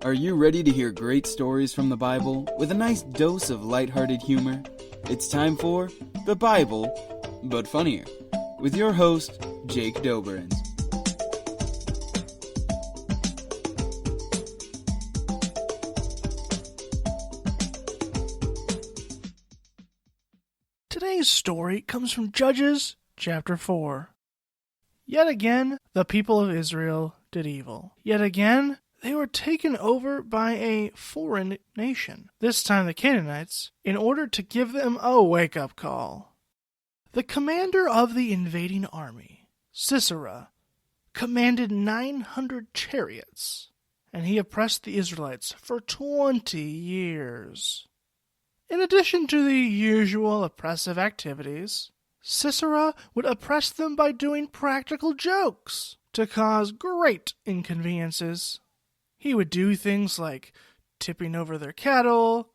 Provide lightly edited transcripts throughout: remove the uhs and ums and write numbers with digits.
Are you ready to hear great stories from the Bible with a nice dose of lighthearted humor? It's time for The Bible, but Funnier, with your host, Jake Doberenz. Today's story comes from Judges chapter 4. Yet again, the people of Israel did evil. Yet again, they were taken over by a foreign nation, this time the Canaanites, in order to give them a wake-up call. The commander of the invading army, Sisera, commanded 900 chariots, and he oppressed the Israelites for 20 years. In addition to the usual oppressive activities, Sisera would oppress them by doing practical jokes to cause great inconveniences. He would do things like tipping over their cattle,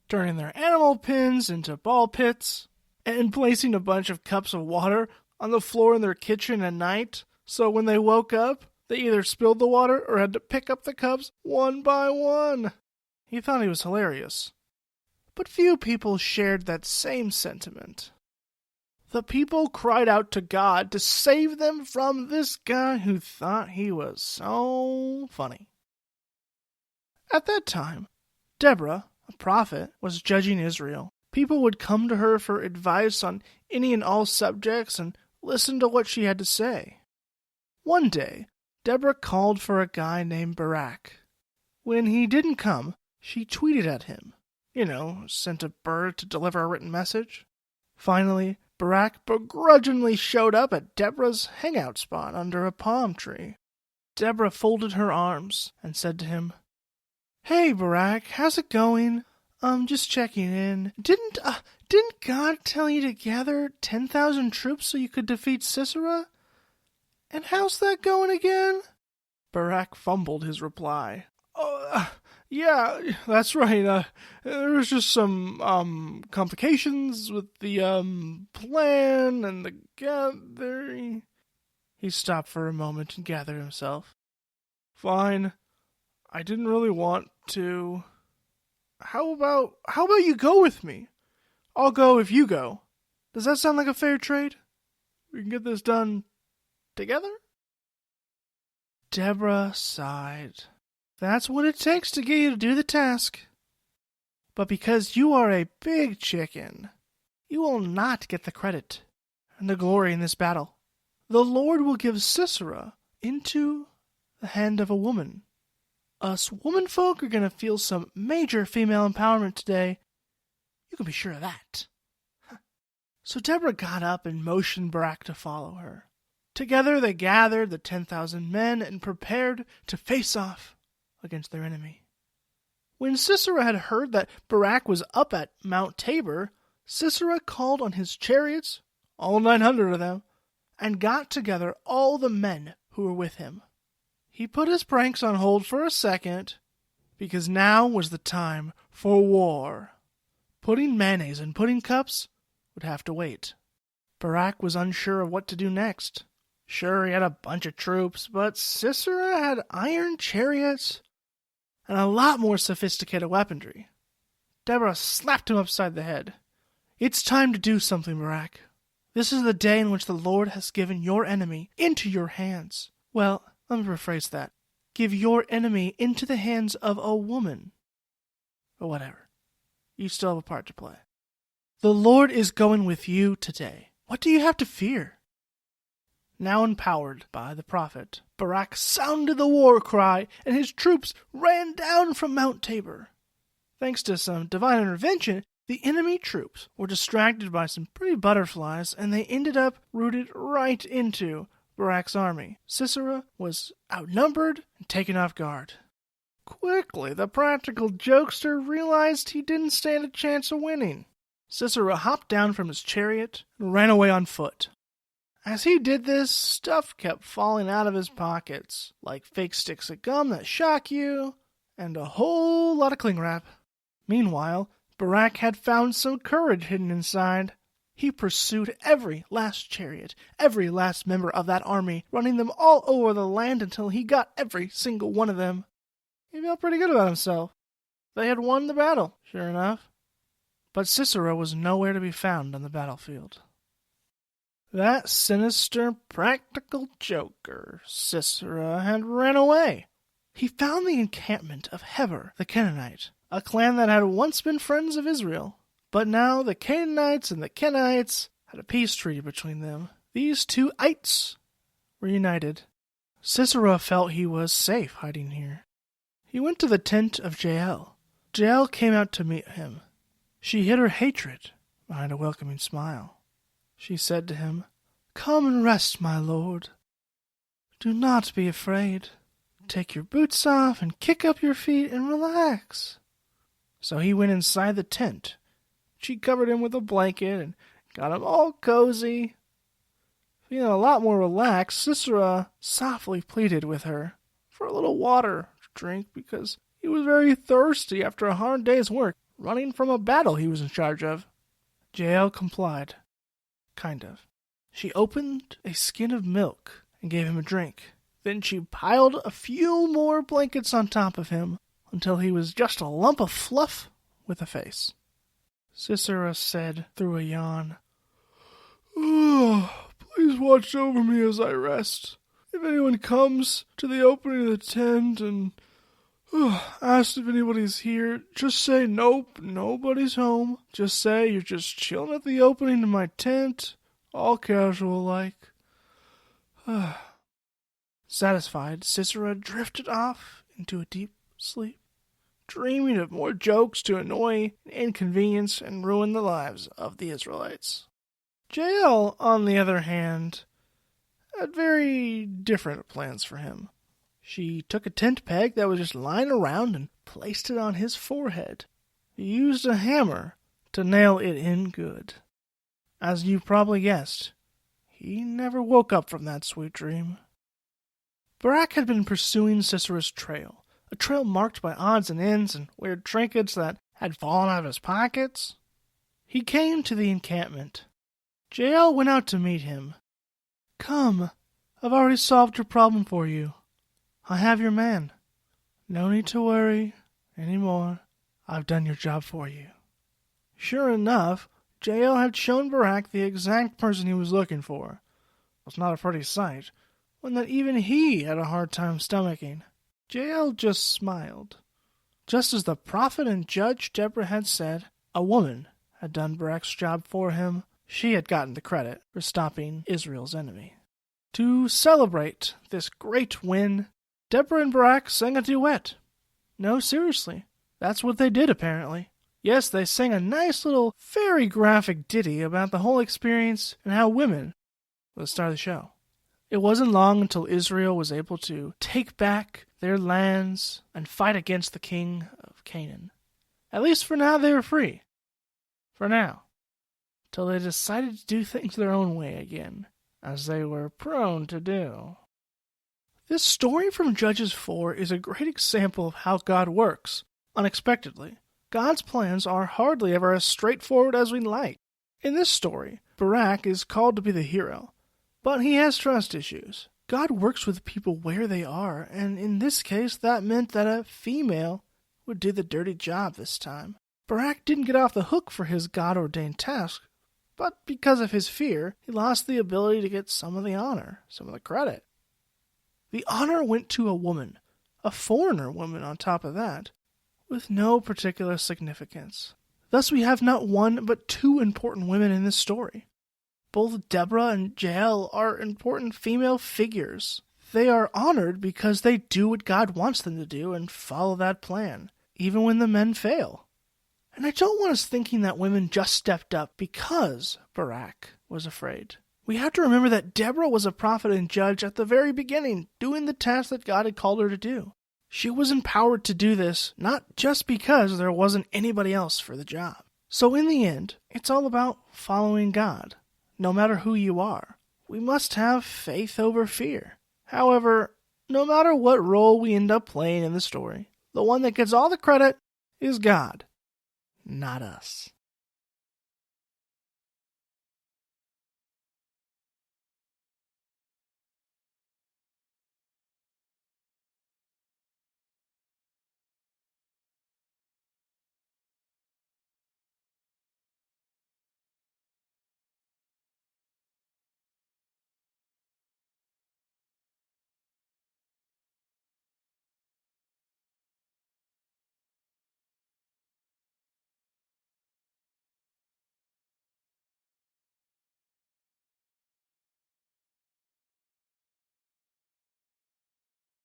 turning their animal pens into ball pits, and placing a bunch of cups of water on the floor in their kitchen at night, so when they woke up, they either spilled the water or had to pick up the cups one by one. He thought he was hilarious. But few people shared that same sentiment. The people cried out to God to save them from this guy who thought he was so funny. At that time, Deborah, a prophet, was judging Israel. People would come to her for advice on any and all subjects and listen to what she had to say. One day, Deborah called for a guy named Barak. When he didn't come, she tweeted at him. Sent a bird to deliver a written message. Finally, Barak begrudgingly showed up at Deborah's hangout spot under a palm tree. Deborah folded her arms and said to him, "Hey, Barak, how's it going? Just checking in. Didn't God tell you to gather 10,000 troops so you could defeat Sisera? And how's that going again?" Barak fumbled his reply. Yeah, that's right. There was just some complications with the plan and the gathering." He stopped for a moment and gathered himself. "Fine. I didn't really want to. How about you go with me? I'll go if you go. Does that sound like a fair trade? We can get this done together?" Deborah sighed. "That's what it takes to get you to do the task. But because you are a big chicken, you will not get the credit and the glory in this battle. The Lord will give Sisera into the hand of a woman. Us womanfolk are going to feel some major female empowerment today. You can be sure of that." So Deborah got up and motioned Barak to follow her. Together they gathered the 10,000 men and prepared to face off against their enemy. When Sisera had heard that Barak was up at Mount Tabor, Sisera called on his chariots, all 900 of them, and got together all the men who were with him. He put his pranks on hold for a second, because now was the time for war. Putting mayonnaise in pudding cups would have to wait. Barak was unsure of what to do next. Sure, he had a bunch of troops, but Sisera had iron chariots and a lot more sophisticated weaponry. Deborah slapped him upside the head. "It's time to do something, Barak. This is the day in which the Lord has given your enemy into your hands. Well, let me rephrase that. Give your enemy into the hands of a woman. But whatever. You still have a part to play. The Lord is going with you today. What do you have to fear?" Now empowered by the prophet, Barak sounded the war cry, and his troops ran down from Mount Tabor. Thanks to some divine intervention, the enemy troops were distracted by some pretty butterflies, and they ended up rooted right into Barak's army. Sisera was outnumbered and taken off guard. Quickly, the practical jokester realized he didn't stand a chance of winning. Sisera hopped down from his chariot and ran away on foot. As he did this, stuff kept falling out of his pockets, like fake sticks of gum that shock you, and a whole lot of cling wrap. Meanwhile, Barak had found some courage hidden inside. He pursued every last chariot, every last member of that army, running them all over the land until he got every single one of them. He felt pretty good about himself. They had won the battle, sure enough. But Sisera was nowhere to be found on the battlefield. That sinister practical joker, Sisera, had ran away. He found the encampment of Heber the Canaanite, a clan that had once been friends of Israel. But now the Canaanites and the Kenites had a peace treaty between them. These two ites were united. Sisera felt he was safe hiding here. He went to the tent of Jael. Jael came out to meet him. She hid her hatred behind a welcoming smile. She said to him, "Come and rest, my lord. Do not be afraid. Take your boots off and kick up your feet and relax." So he went inside the tent. She covered him with a blanket and got him all cozy. Feeling a lot more relaxed, Sisera softly pleaded with her for a little water to drink because he was very thirsty after a hard day's work, running from a battle he was in charge of. Jael complied. Kind of. She opened a skin of milk and gave him a drink. Then she piled a few more blankets on top of him until he was just a lump of fluff with a face. Sisera said through a yawn, "Oh, please watch over me as I rest. If anyone comes to the opening of the tent and asks if anybody's here, just say nope, nobody's home. Just say you're just chilling at the opening of my tent, all casual-like." Satisfied, Sisera drifted off into a deep sleep, dreaming of more jokes to annoy, inconvenience, and ruin the lives of the Israelites. Jael, on the other hand, had very different plans for him. She took a tent peg that was just lying around and placed it on his forehead. He used a hammer to nail it in good. As you probably guessed, he never woke up from that sweet dream. Barak had been pursuing Sisera's trail, a trail marked by odds and ends and weird trinkets that had fallen out of his pockets. He came to the encampment. Jael went out to meet him. "Come, I've already solved your problem for you. I have your man. No need to worry any more. I've done your job for you." Sure enough, Jael had shown Barak the exact person he was looking for. It was not a pretty sight, one that even he had a hard time stomaching. Jael just smiled. Just as the prophet and judge Deborah had said, a woman had done Barak's job for him. She had gotten the credit for stopping Israel's enemy. To celebrate this great win, Deborah and Barak sang a duet. No, seriously, that's what they did apparently. Yes, they sang a nice little, very graphic ditty about the whole experience and how women were the star of the show. It wasn't long until Israel was able to take back their lands and fight against the king of Canaan. At least for now they were free. For now. Till they decided to do things their own way again, as they were prone to do. This story from Judges 4 is a great example of how God works, unexpectedly. God's plans are hardly ever as straightforward as we'd like. In this story, Barak is called to be the hero, but he has trust issues. God works with people where they are, and in this case that meant that a female would do the dirty job this time. Barak didn't get off the hook for his God-ordained task, but because of his fear, he lost the ability to get some of the honor, some of the credit. The honor went to a woman, a foreigner woman on top of that, with no particular significance. Thus we have not one but two important women in this story. Both Deborah and Jael are important female figures. They are honored because they do what God wants them to do and follow that plan, even when the men fail. And I don't want us thinking that women just stepped up because Barak was afraid. We have to remember that Deborah was a prophet and judge at the very beginning, doing the task that God had called her to do. She was empowered to do this, not just because there wasn't anybody else for the job. So in the end, it's all about following God. No matter who you are, we must have faith over fear. However, no matter what role we end up playing in the story, the one that gets all the credit is God, not us.